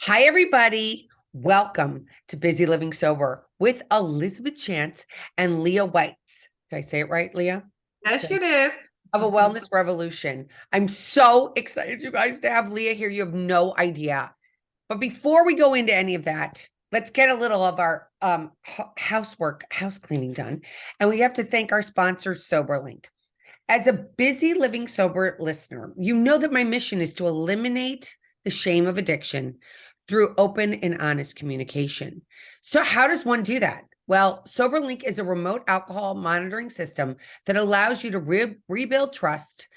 Hi, everybody. Welcome to Busy Living Sober with Elizabeth Chance and Lia Weijts. Did I say it right, Lia? Yes, you did. Of a wellness revolution. I'm so excited, you guys, to have Lia here. You have no idea. But before we go into any of that, let's get a little of our house cleaning done. And we have to thank our sponsor, SoberLink. As a Busy Living Sober listener, you know that my mission is to eliminate the shame of addiction through open and honest communication. So how does one do that? Well, SoberLink is a remote alcohol monitoring system that allows you to rebuild trust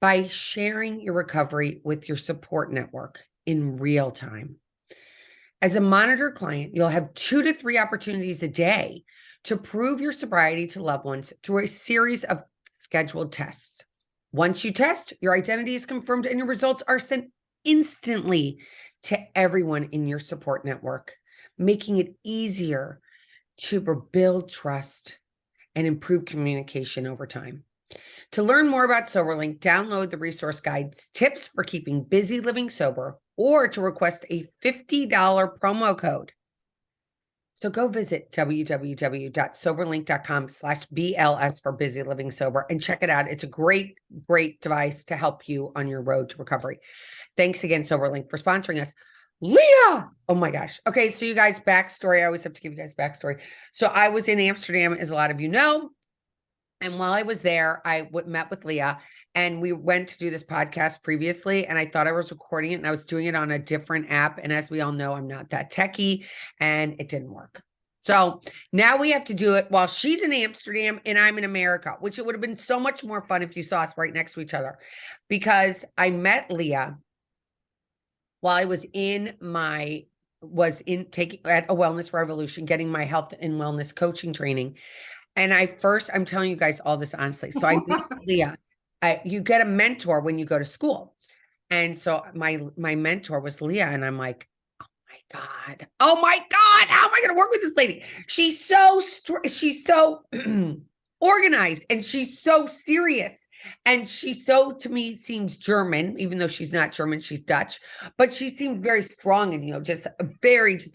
by sharing your recovery with your support network in real time. As a monitor client, you'll have 2 to 3 opportunities a day to prove your sobriety to loved ones through a series of scheduled tests. Once you test, your identity is confirmed and your results are sent instantly to everyone in your support network, making it easier to rebuild trust and improve communication over time. To learn more about SoberLink, download the resource guides, tips for keeping busy living sober, or to request a $50 promo code. So go visit www.soberlink.com/BLS for busy living sober and check it out. It's a great, great device to help you on your road to recovery. Thanks again, SoberLink, for sponsoring us. Lia! Oh my gosh. Okay, so you guys, backstory. I always have to give you guys backstory. So I was in Amsterdam, as a lot of you know. And while I was there, I met with Lia and we went to do this podcast previously. And I thought I was recording it and I was doing it on a different app. And as we all know, I'm not that techie and it didn't work. So now we have to do it while she's in Amsterdam and I'm in America, which it would have been so much more fun if you saw us right next to each other, because I met Lia while I was taking at a wellness revolution, getting my health and wellness coaching training. And I'm telling you guys all this honestly. So I met Lia. You get a mentor when you go to school. And so my mentor was Lia. And I'm like, oh my God, how am I going to work with this lady? She's so organized and she's so serious. And she to me, seems German, even though she's not German, she's Dutch, but she seemed very strong and, just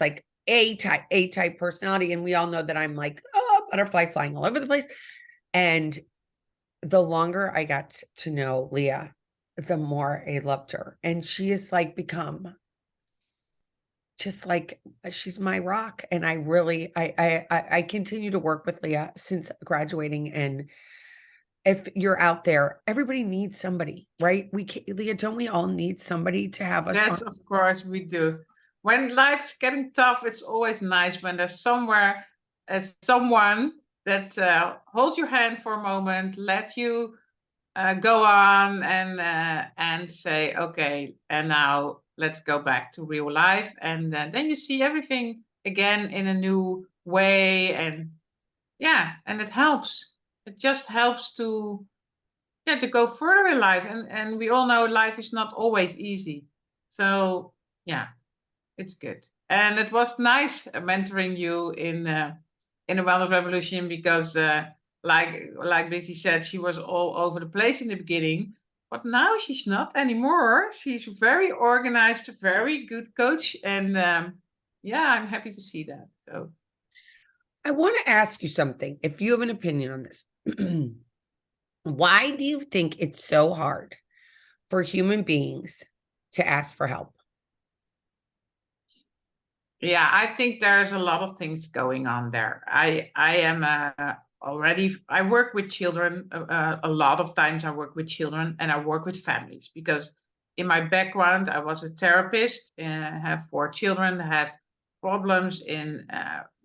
like A type personality. And we all know that I'm like, butterfly flying all over the place. And the longer I got to know Lia, the more I loved her. And she is like become just like she's my rock. And I really I continue to work with Lia since graduating. And if you're out there, everybody needs somebody, right? Lia, don't we all need somebody to have us Yes, on? of course we do. When life's getting tough, it's always nice when there's someone that holds your hand for a moment, let you go on and say, okay, and now let's go back to real life. And then you see everything again in a new way. And yeah, and it helps. It just helps to go further in life. And we all know life is not always easy. So yeah, it's good. And it was nice mentoring you in the wellness revolution because like Lizzie said, she was all over the place in the beginning. But now she's not anymore. She's very organized, very good coach. And yeah, I'm happy to see that. So I want to ask you something, if you have an opinion on this. Why do you think it's so hard for human beings to ask for help? yeah, I think there's a lot of things going on there. I am already I work with children a lot of times. I work with children and I work with families because in my background I was a therapist. Have 4 children had problems in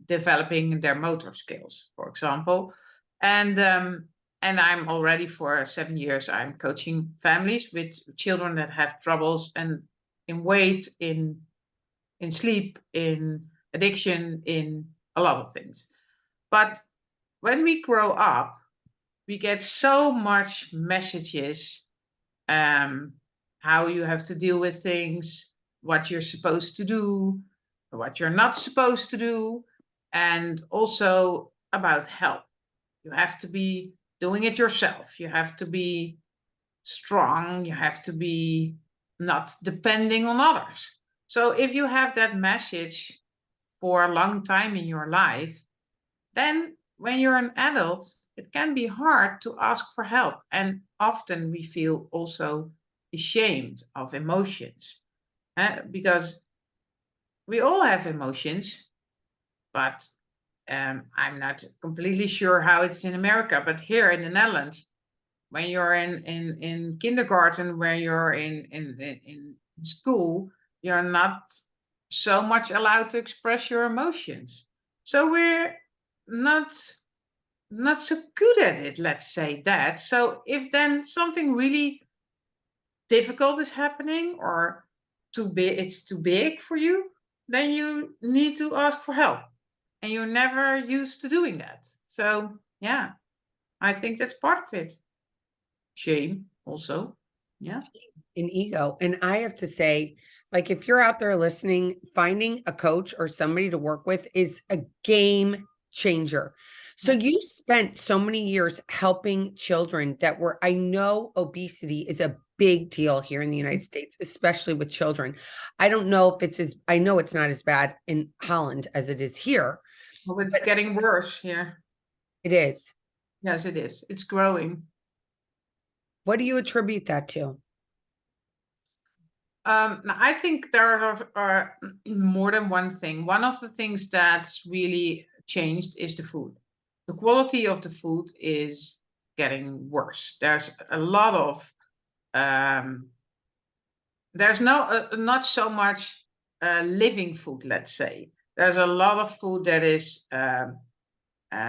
developing their motor skills, for example, and I'm already for 7 years I'm coaching families with children that have troubles and in weight, in sleep, in addiction, in a lot of things. But when we grow up, we get so much messages, um, how you have to deal with things, what you're supposed to do, what you're not supposed to do, and also about help. You have to be doing it yourself. You have to be strong. You have to be not depending on others. So if you have that message for a long time in your life, then when you're an adult, it can be hard to ask for help. And often we feel also ashamed of emotions, because we all have emotions, but I'm not completely sure how it's in America. But here in the Netherlands, when you're in kindergarten, when you're in school, you're not so much allowed to express your emotions. So we're not not so good at it, let's say that. So if then something really difficult is happening, or it's too big for you, then you need to ask for help. And you're never used to doing that. So yeah, I think that's part of it. Shame also. Yeah. An ego. And I have to say, like, if you're out there listening, finding a coach or somebody to work with is a game changer. So Yeah. you spent so many years helping children that were, I know obesity is a big deal here in the United States, especially with children. I don't know if it's as, I know it's not as bad in Holland as it is here, Well, it's but getting worse here. it is. Yes, it is. It's growing. What do you attribute that to? Now I think there are more than one thing. One of the things that's really changed is the food. The quality of the food is getting worse. There's a lot of um, there's not so much living food, let's say. There's a lot of food that is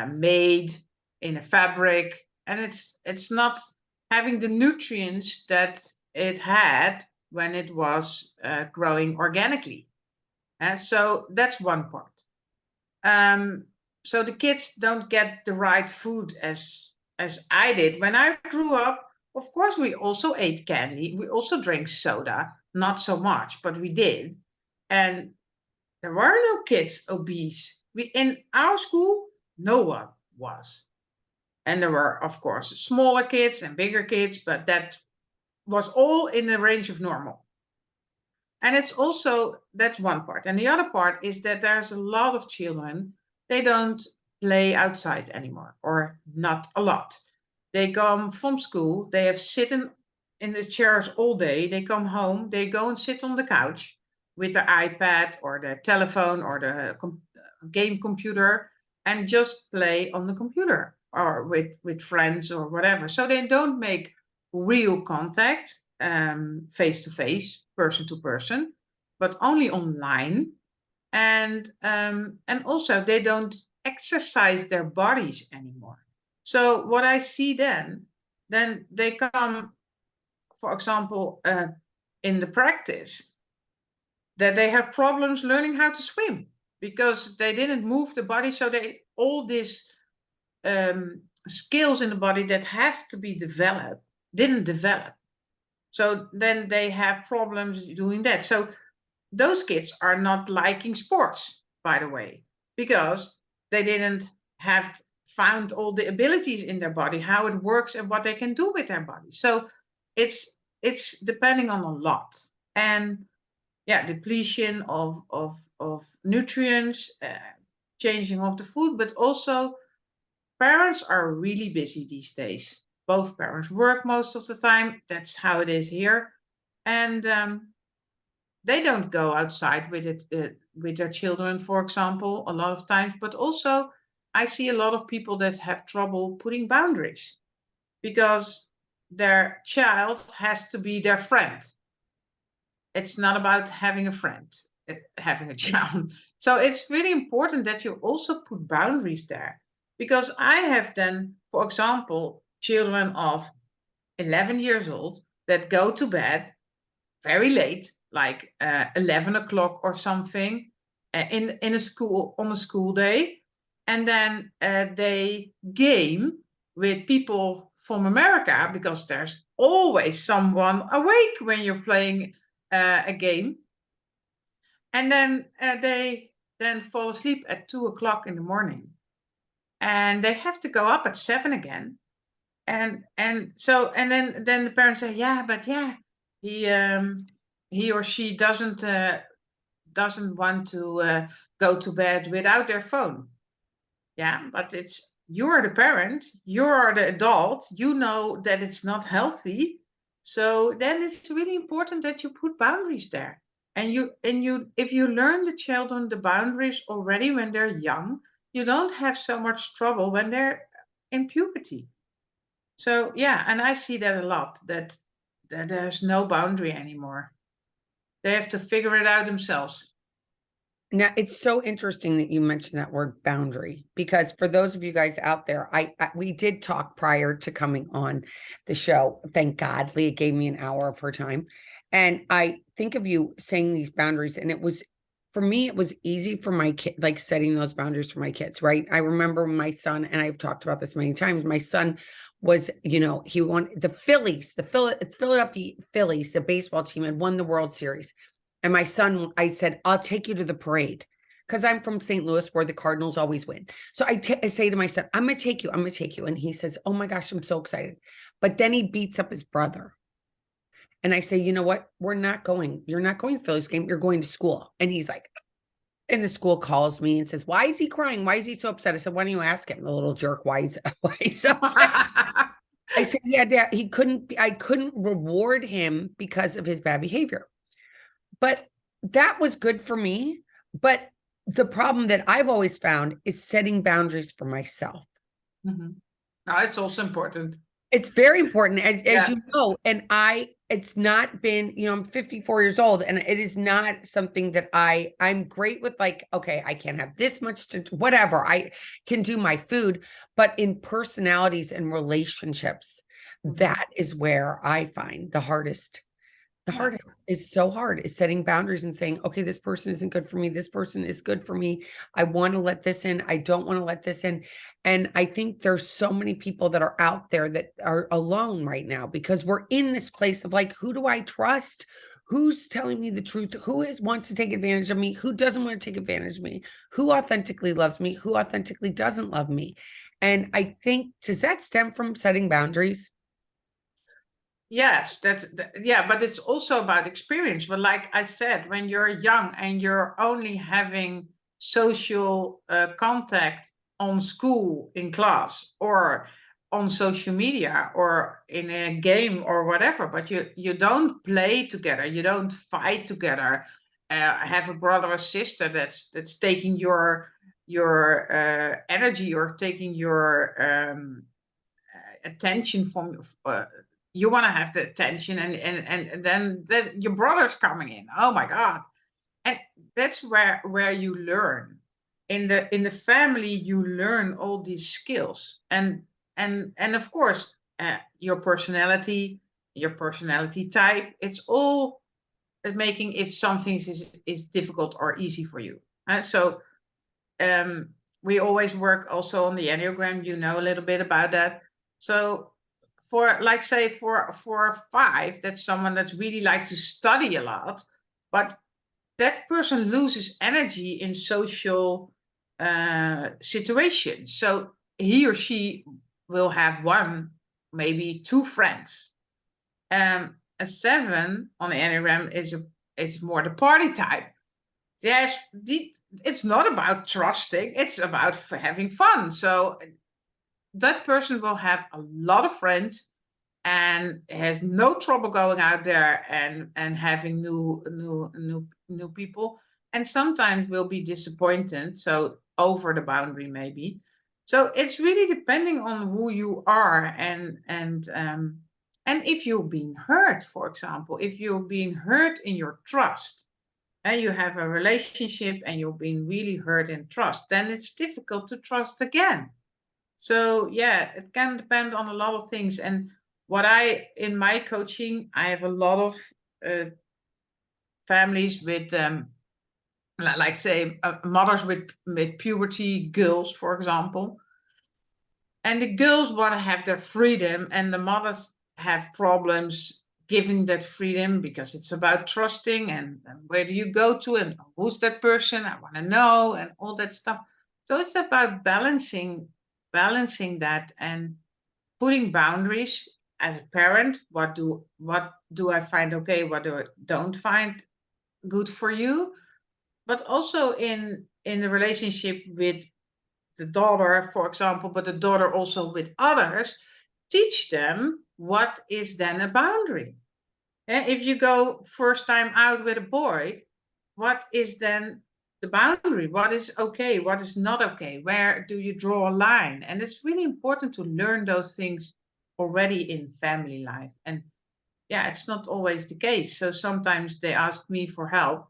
made in a fabric, and it's not having the nutrients that it had when it was growing organically. And so that's one part. Um, so the kids don't get the right food as I did when I grew up. Of course, we also ate candy. We also drank soda, not so much, but we did. And there were no kids obese. We in our school, no one was. And there were, of course, smaller kids and bigger kids, but that was all in the range of normal. And it's also, that's one part. And the other part is that there's a lot of children, they don't play outside anymore, or not a lot. They come from school, they have sitting in the chairs all day, they come home, they go and sit on the couch with the iPad or the telephone or the game computer, and just play on the computer or with friends or whatever. So they don't make real contact, face to face, person to person, but only online. And also they don't exercise their bodies anymore. So what I see then they come, for example, in the practice, that they have problems learning how to swim because they didn't move the body. So they all these skills in the body that has to be developed didn't develop. So then they have problems doing that. So those kids are not liking sports, by the way, because they didn't have found all the abilities in their body, how it works and what they can do with their body. So it's depending on a lot. And yeah, depletion of nutrients, changing of the food, but also parents are really busy these days. Both parents work most of the time. That's how it is here. And they don't go outside with it with their children, for example, a lot of times. But also, I see a lot of people that have trouble putting boundaries because their child has to be their friend. It's not about having a friend, having a child. So it's really important that you also put boundaries there. Because I have then, for example, children of 11 years old that go to bed very late, like 11 o'clock or something, in a school on a school day, and then they game with people from America because there's always someone awake when you're playing a game, and then they then fall asleep at 2 o'clock in the morning, and they have to go up at 7 again, and then the parents say, yeah, but yeah, he he or she doesn't doesn't want to go to bed without their phone. Yeah, but you're the parent, you're the adult, you know that it's not healthy. So then it's really important that you put boundaries there. And if you learn the children the boundaries already when they're young, you don't have so much trouble when they're in puberty. So yeah, and I see that a lot, that there's no boundary anymore. They have to figure it out themselves. Now, it's so interesting that you mentioned that word boundary, because for those of you guys out there, we did talk prior to coming on the show. Thank God, Leah gave me an hour of her time. And I think of you saying these boundaries, and it was, for me, it was easy for my kid, like setting those boundaries for my kids, right? I remember my son, and I've talked about this many times, my son was, he won the Phillies, Philadelphia Phillies, the baseball team, had won the World Series. And my son, I said, I'll take you to the parade, because I'm from St. Louis, where the Cardinals always win. So I say to my son, I'm going to take you. I'm going to take you. And he says, oh my gosh, I'm so excited. But then he beats up his brother. And I say, you know what? We're not going. You're not going to the Phillies game. You're going to school. And he's like, and the school calls me and says, why is he crying? Why is he so upset? I said, why don't you ask him, the little jerk? Why he's so upset? I said, yeah, Dad, I couldn't reward him because of his bad behavior. But that was good for me. But the problem that I've always found is setting boundaries for myself. Mhm. No, it's also important. It's very important, as Yeah. you know, and it's not been, I'm 54 years old, and it is not something that I'm great with, like, okay, I can't have this much to whatever. I can do my food, but in personalities and relationships, that is where I find the hardest. The Yeah. hardest is so hard, is setting boundaries and saying, okay, this person isn't good for me. This person is good for me. I want to let this in. I don't want to let this in. And I think there's so many people that are out there that are alone right now, because we're in this place of like, who do I trust? Who's telling me the truth? Wants to take advantage of me? Who doesn't want to take advantage of me? Who authentically loves me? Who authentically doesn't love me? And I think, does that stem from setting boundaries? Yes, yeah, but it's also about experience. But like I said, when you're young and you're only having social contact on school in class or on social media or in a game or whatever, but you don't play together, you don't fight together, have a brother or sister that's taking your energy or taking your attention from you want to have the attention and then your brother's coming in, oh my god. And that's where you learn in the family, you learn all these skills. And of course, your personality type, it's all making if something is difficult or easy for you. So we always work also on the Enneagram, you know a little bit about that. So for like say for a 5, that's someone that's really like to study a lot, but that person loses energy in social situations. So he or she will have one, maybe two friends. A 7 on the Enneagram is more the party type. Yes, it's not about trusting, it's about having fun. So that person will have a lot of friends and has no trouble going out there and having new people, and sometimes will be disappointed, so over the boundary maybe. So it's really depending on who you are, and if you're being hurt, for example, if you're being hurt in your trust and you have a relationship and you're being really hurt in trust, then it's difficult to trust again. So yeah, it can depend on a lot of things. And what I in my coaching, I have a lot of uh, families with like say mothers with puberty girls, for example. And the girls want to have their freedom, and the mothers have problems giving that freedom because it's about trusting and where do you go to and who's that person? I want to know and all that stuff. So it's about balancing that and putting boundaries as a parent. What do I find okay? What do I don't find good for you? but also in the relationship with the daughter, for example, but the daughter also with others, teach them what is then a boundary. If you go first time out with a boy, what is then the boundary? What is okay? What is not okay? Where do you draw a line? And it's really important to learn those things already in family life. And yeah, it's not always the case. So sometimes they ask me for help,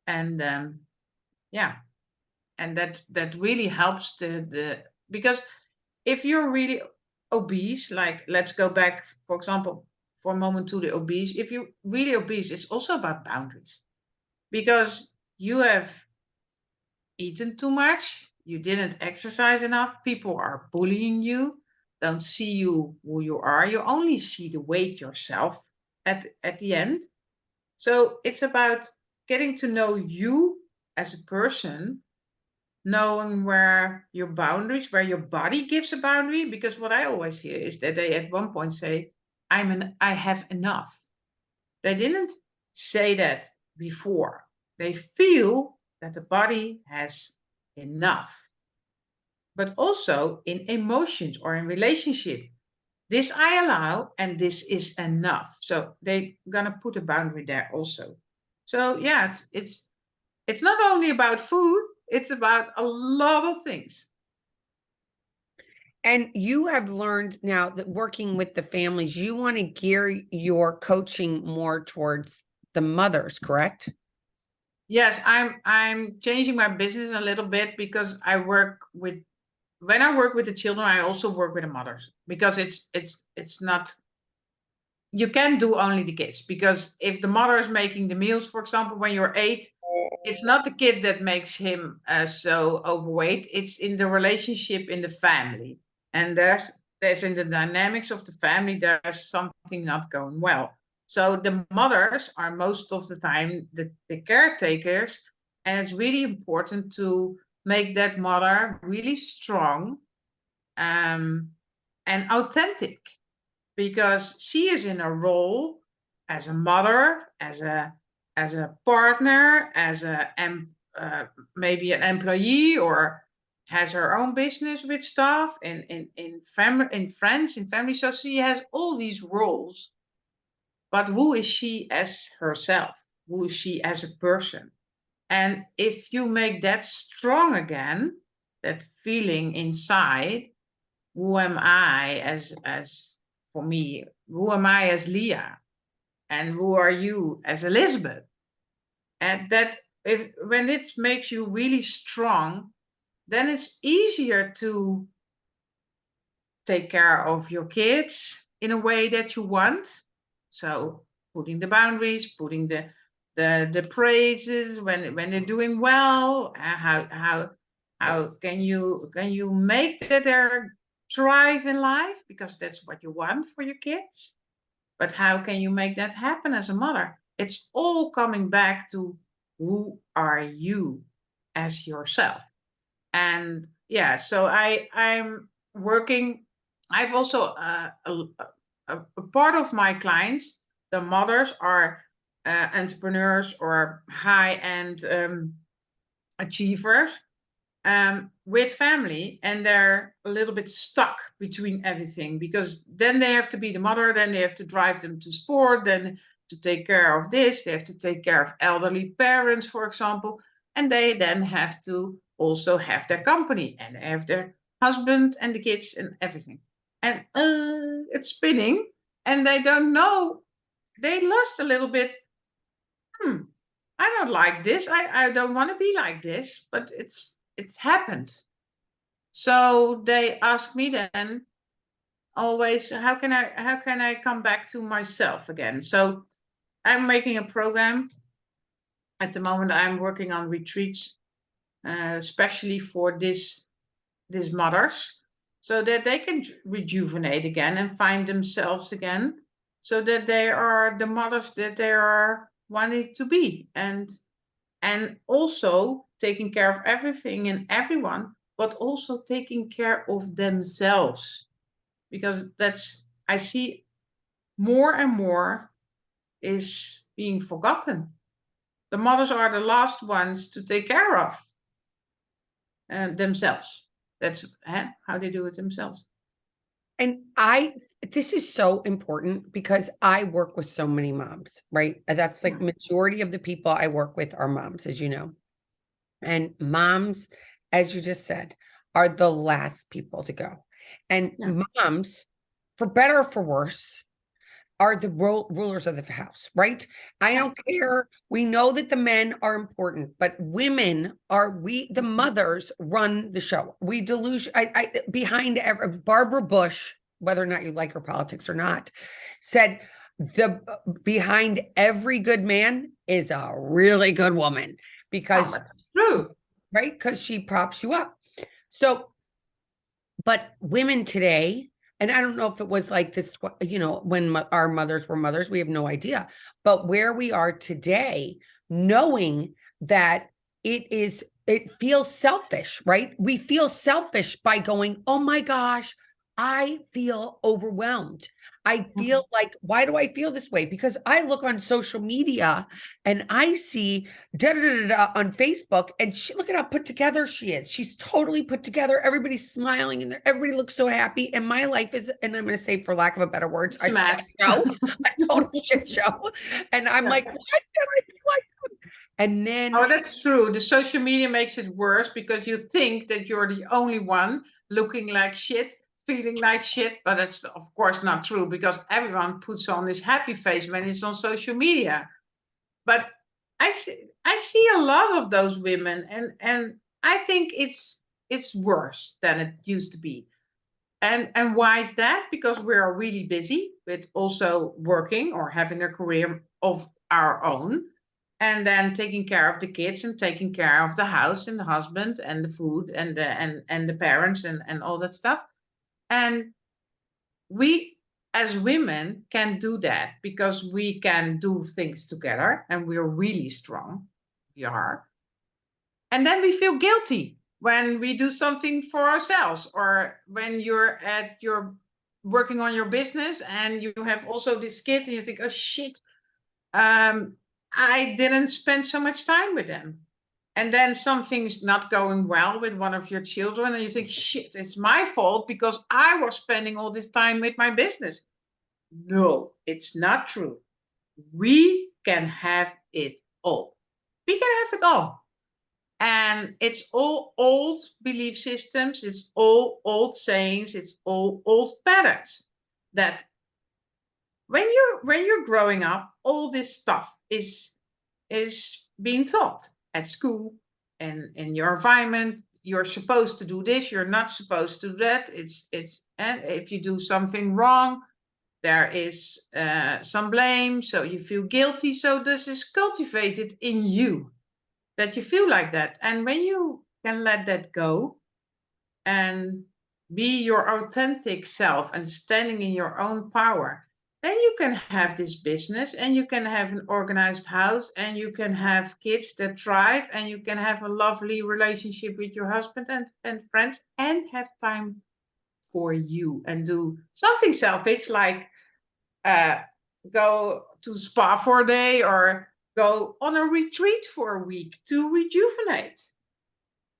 and yeah, and that really helps the because if you're really obese, like let's go back, for example, for a moment to the obese. If you're really obese, it's also about boundaries because you have eaten too much, you didn't exercise enough, people are bullying you, don't see you who you are, you only see the weight yourself at the end. So it's about getting to know you as a person, knowing where your boundaries, where your body gives a boundary. Because what I always hear is that they at one point say, I have enough. They didn't say that before. They feel that the body has enough. But also in emotions or in relationship, this I allow and this is enough. So they're gonna put a boundary there also. So yeah, it's not only about food, it's about a lot of things. And you have learned now that working with the families, you want to gear your coaching more towards the mothers, correct? Yes, I'm changing my business a little bit because I work with when I work with the children, I also work with the mothers because it's not you can do only the kids because if the mother is making the meals, for example, when you're 8, it's not the kid that makes him so overweight. It's in the relationship in the family, and there's in the dynamics of the family there's something not going well. So the mothers are most of the time the caretakers, and it's really important to make that mother really strong um, and authentic because she is in a role as a mother, as a partner, as maybe an employee, or has her own business with staff in family, in friends, in family. So she has all these roles. But who is she as herself? Who is she as a person? And if you make that strong again, that feeling inside, who am I as for me, who am I as Leah? And who are you as Elizabeth? And that if when it makes you really strong, then it's easier to take care of your kids in a way that you want. So putting the boundaries, putting the praises when they're doing well, how can you make that they're thrive in life because that's what you want for your kids. But how can you make that happen as a mother? It's all coming back to who are you as yourself. And yeah, so I'm working. I've also a part of my clients, the mothers are entrepreneurs or high end achievers with family, and they're a little bit stuck between everything because then they have to be the mother, then they have to drive them to sport, then to take care of this, they have to take care of elderly parents, for example, and they then have to also have their company and have their husband and the kids and everything. And it's spinning, and they don't know. They lost a little bit. Hmm, I don't like this. I don't want to be like this, but it's happened. So they ask me then always, how can I come back to myself again? So I'm making a program at the moment. I'm working on retreats, especially for these mothers, so that they can rejuvenate again and find themselves again, so that they are the mothers that they are wanting to be, and also taking care of everything and everyone, but also taking care of themselves. Because that's, I see more and more is being forgotten. The mothers are the last ones to take care of themselves. That's how they do it themselves. And this is so important because I work with so many moms, right? That's like majority of the people I work with are moms, as you know. And moms, as you just said, are the last people to go. And moms, for better or for worse, are the rulers of the house, right? I don't care. We know that the men are important, but women the mothers run the show. We delusion. Behind Barbara Bush, whether or not you like her politics or not, said behind every good man is a really good woman because that's true, right? Because she props you up. So, but women today, and I don't know if it was like this, when our mothers were mothers, we have no idea. But where we are today, knowing that it feels selfish, right? We feel selfish by going, oh my gosh, I feel overwhelmed. I feel like, why do I feel this way? Because I look on social media and I see on Facebook, and look at how put together she is. She's totally put together. Everybody's smiling and everybody looks so happy. And my life is, and I'm going to say, for lack of a better words, a total shit show. And I'm like, why can't I be like them? And then, oh, that's true. The social media makes it worse because you think that you're the only one looking like shit, feeling like shit, but that's of course not true because everyone puts on this happy face when it's on social media. But I see a lot of those women, and I think it's worse than it used to be. And why is that? Because we are really busy with also working or having a career of our own, and then taking care of the kids and taking care of the house and the husband and the food and the parents and all that stuff. And we as women can do that because we can do things together and we're really strong. We are. And then we feel guilty when we do something for ourselves or when you're at your working on your business and you have also this kid and you think, oh shit, I didn't spend so much time with them. And then something's not going well with one of your children and you think, shit, it's my fault because I was spending all this time with my business. No, it's not true. We can have it all. We can have it all. And it's all old belief systems, it's all old sayings, it's all old patterns that when you're growing up, all this stuff is being taught at school and in your environment. You're supposed to do this, you're not supposed to do that. And if you do something wrong, there is some blame, so you feel guilty. So this is cultivated in you that you feel like that. And when you can let that go and be your authentic self and standing in your own power, then you can have this business and you can have an organized house and you can have kids that thrive and you can have a lovely relationship with your husband and friends and have time for you and do something selfish like go to spa for a day or go on a retreat for a week to rejuvenate.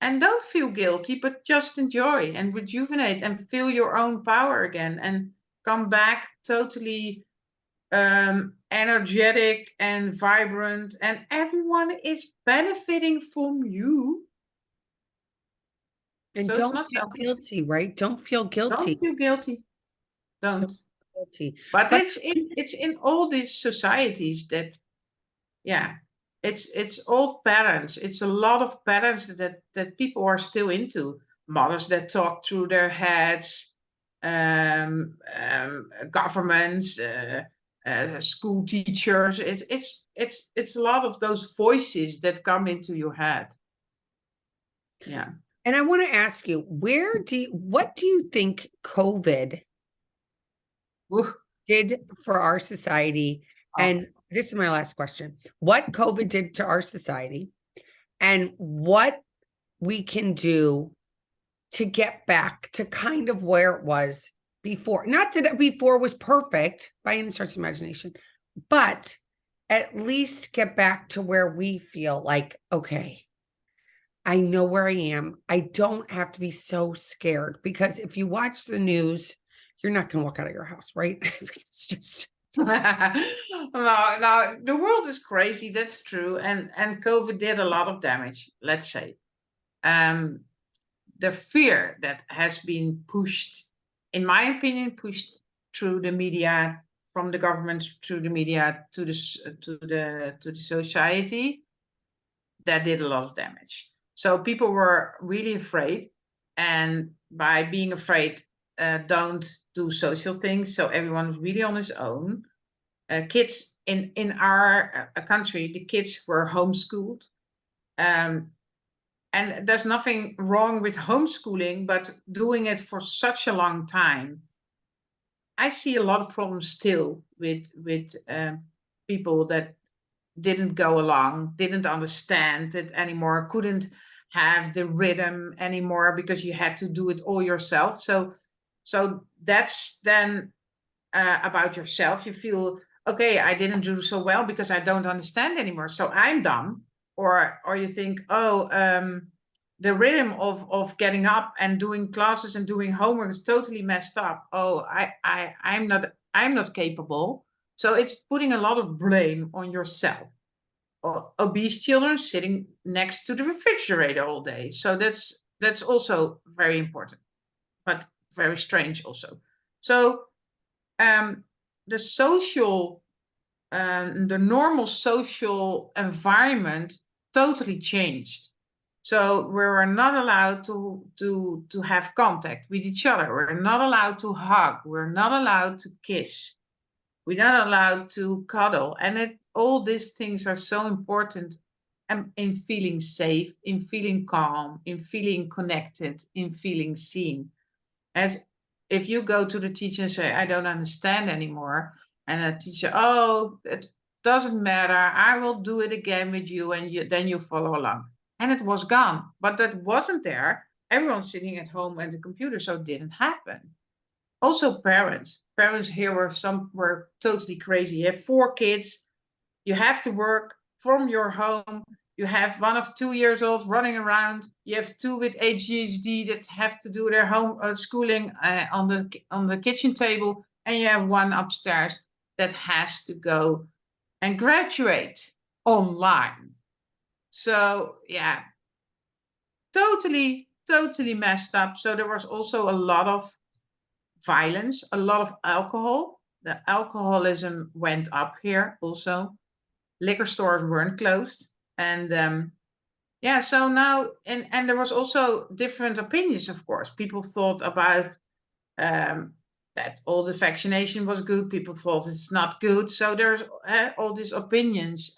And don't feel guilty, but just enjoy and rejuvenate and feel your own power again and come back totally energetic and vibrant. And everyone is benefiting from you. and So it's don't not feel selfish. guilty, right? Don't feel guilty. Don't feel guilty. Don't. Guilty. But But it's in all these societies that yeah, it's old patterns. It's a lot of patterns that people are still into. Mothers that talk through their heads, governments, school teachers. It's a lot of those voices that come into your head. Yeah. and I want to ask you, what do you think COVID Ooh. did for our society? Oh. And this is my last question. What COVID did to our society and what we can do to get back to kind of where it was before. Not that before was perfect by any stretch of imagination, but at least get back to where we feel like, okay, I know where I am. I don't have to be so scared, because if you watch the news, you're not going to walk out of your house, right? It's just, No, the world is crazy. That's true, and COVID did a lot of damage. Let's say, um, the fear that has been pushed, in my opinion, pushed through the media, from the government through the media to the society, that did a lot of damage. So people were really afraid, and by being afraid, don't do social things. So everyone was really on his own. Kids in our country, the kids were homeschooled. Um, and there's nothing wrong with homeschooling, but doing it for such a long time, I see a lot of problems still with people that didn't go along, didn't understand it anymore, couldn't have the rhythm anymore because you had to do it all yourself. So that's then about yourself. You feel, okay, I didn't do so well because I don't understand anymore, so I'm done. Or you think, oh, the rhythm of getting up and doing classes and doing homework is totally messed up. Oh, I'm not capable. So it's putting a lot of blame on yourself. Obese children sitting next to the refrigerator all day. So that's also very important, but very strange also. So um, the social, the normal social environment totally changed. So we were not allowed to have contact with each other. We're not allowed to hug. We're not allowed to kiss. We're not allowed to cuddle. And all these things are so important, in feeling safe, in feeling calm, in feeling connected, in feeling seen. As if you go to the teacher and say, I don't understand anymore, and the teacher, oh, it doesn't matter, I will do it again with you, and then you follow along. And it was gone. But that wasn't there. Everyone's sitting at home at the computer, so it didn't happen. Also, parents here were totally crazy. You have 4 kids, you have to work from your home. You have one of 2 years old running around. You have two with ADHD that have to do their home schooling on the kitchen table, and you have one upstairs that has to go and graduate online. So yeah, totally messed up. So there was also a lot of violence, a lot of alcohol. The alcoholism went up here also. Liquor stores weren't closed, and yeah, so now, and there was also different opinions. Of course, people thought about um, that all the vaccination was good, people thought it's not good. So there's all these opinions,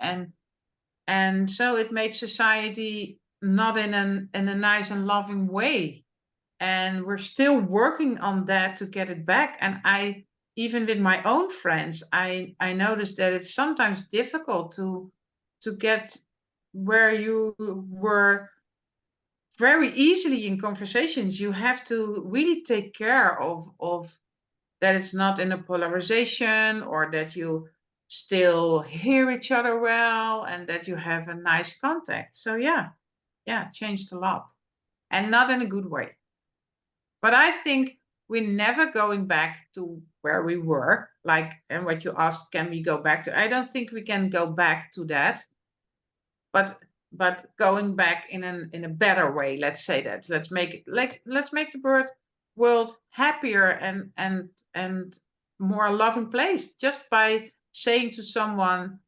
and so it made society not in a nice and loving way. And we're still working on that to get it back. And I, even with my own friends, I noticed that it's sometimes difficult to get where you were very easily in conversations. You have to really take care of that it's not in a polarization, or that you still hear each other well, and that you have a nice contact. So yeah, changed a lot, and not in a good way. But I think we're never going back to where we were. Like, and what you asked, can we go back to? I don't think we can go back to that. But going back in a better way. Let's say that. Let's make it like let's make the world happier and more loving place, just by saying to someone,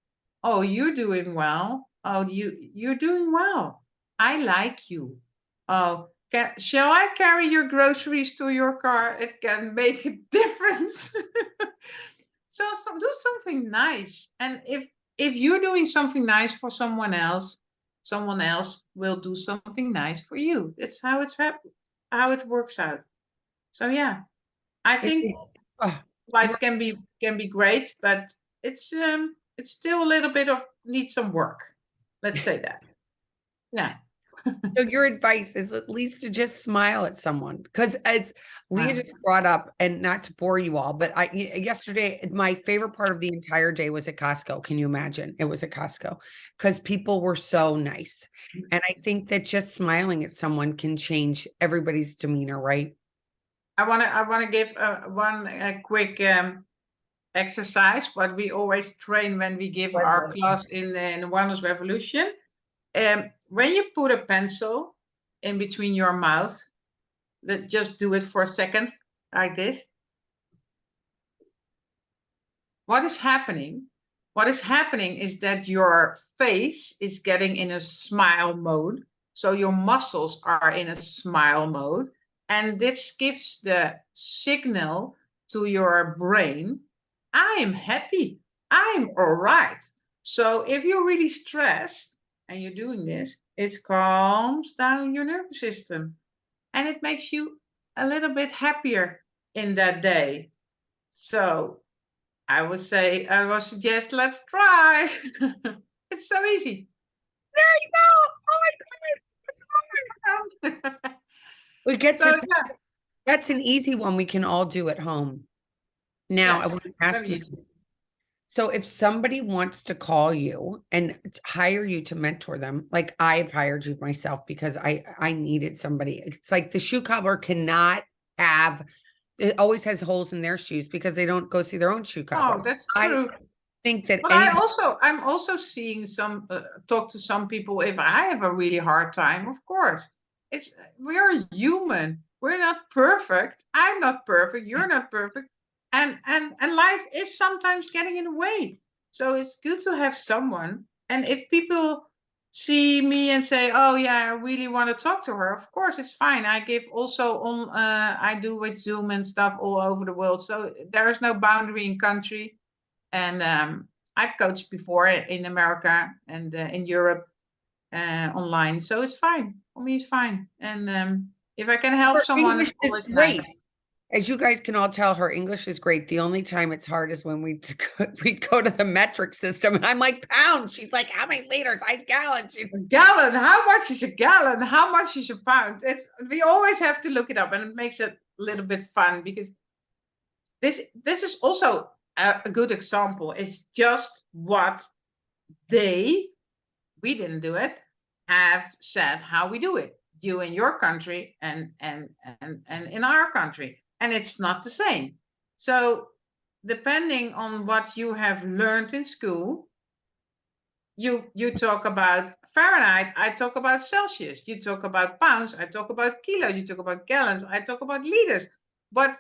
"Oh, you're doing well. Oh, you're doing well. I like you. Oh, shall I carry your groceries to your car? It can make a difference." So do something nice. And if you're doing something nice for someone else will do something nice for you. That's how it works out. So yeah, I it, think oh, life can be great, but it's still a little bit of need some work. Let's say that. Yeah. So your advice is at least to just smile at someone, because as Leah Wow. just brought up, and not to bore you all, but yesterday my favorite part of the entire day was at Costco. Can you imagine? It was at Costco because people were so nice, and I think that just smiling at someone can change everybody's demeanor, right? I wanna give one quick exercise, what we always train when we give our class in the Wellness Revolution. When you put a pencil in between your mouth, just do it for a second, like this. What is happening? What is happening is that your face is getting in a smile mode. So your muscles are in a smile mode. And this gives the signal to your brain, I am happy. I'm all right. So if you're really stressed and you're doing this, it calms down your nervous system and it makes you a little bit happier in that day. So I would say, I would suggest, let's try. It's so easy. There you go. Oh my God. We get So to, yeah, that's an easy one we can all do at home. Now, I yes, want to ask very you, easy. so if somebody wants to call you and hire you to mentor them, like I've hired you myself because I needed somebody. It's like the shoe cobbler cannot have, it always has holes in their shoes because they don't go see their own shoe Oh, cobbler. that's I true. think that But anybody, I'm also seeing some talk to some people if I have a really hard time. Of course, it's we are human. We're not perfect. I'm not perfect. You're not perfect. And life is sometimes getting in the way. So it's good to have someone. And if people see me and say, "Oh yeah, I really want to talk to her," of course it's fine. I give also on. I do with Zoom and stuff all over the world. So there is no boundary in country. And I've coached before in America and in Europe online, so it's fine for me. It's fine, and if I can help her someone, English it's is always nice. great. As you guys can all tell, her English is great. The only time it's hard is when we go to the metric system, and I'm like pounds. She's like, how many liters? I gallons. A gallon? How much is a gallon? How much is a pound? It's we always have to look it up, and it makes it a little bit fun because this is also a good example. It's just what they we didn't do it have said how we do it, you in your country and in our country, and it's not the same. So depending on what you have learned in school, you talk about Fahrenheit, I talk about Celsius, you talk about pounds, I talk about kilos, you talk about gallons, I talk about liters. But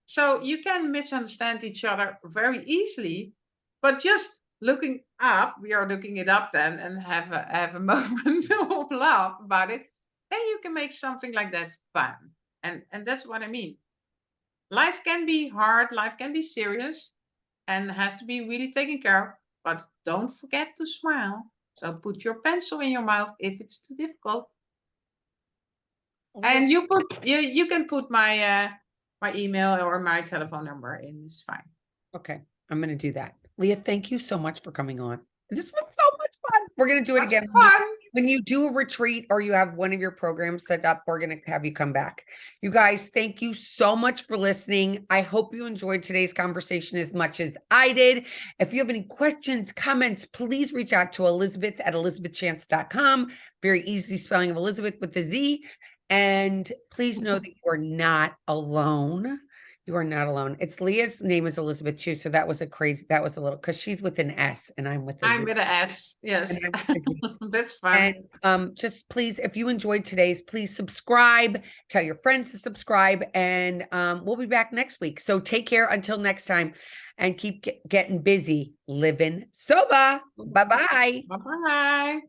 so you can misunderstand each other very easily, but just looking up, we are looking it up then and have a moment of laugh about it. Then you can make something like that fun. And that's what I mean. Life can be hard, life can be serious, and has to be really taken care of. But don't forget to smile. So put your pencil in your mouth if it's too difficult. And you can put my email or my telephone number in. It's fine. Okay, I'm going to do that. Leah, thank you so much for coming on. This was so much fun. We're going to do it That's again. fun. When you do a retreat or you have one of your programs set up, we're going to have you come back. You guys, thank you so much for listening. I hope you enjoyed today's conversation as much as I did. If you have any questions, comments, please reach out to Elizabeth at elizabethchance.com. Very easy spelling of Elizabeth with the Z. And please know that you are not alone. You are not alone. It's Leah's name is Elizabeth too. So that was a little, because she's with an S and I'm with a I'm Z. with an S. And Yes. I'm with a Z. That's fun. And just please, if you enjoyed today's, please subscribe, tell your friends to subscribe, and we'll be back next week. So take care until next time, and keep getting busy living soba. Bye-bye. Bye bye.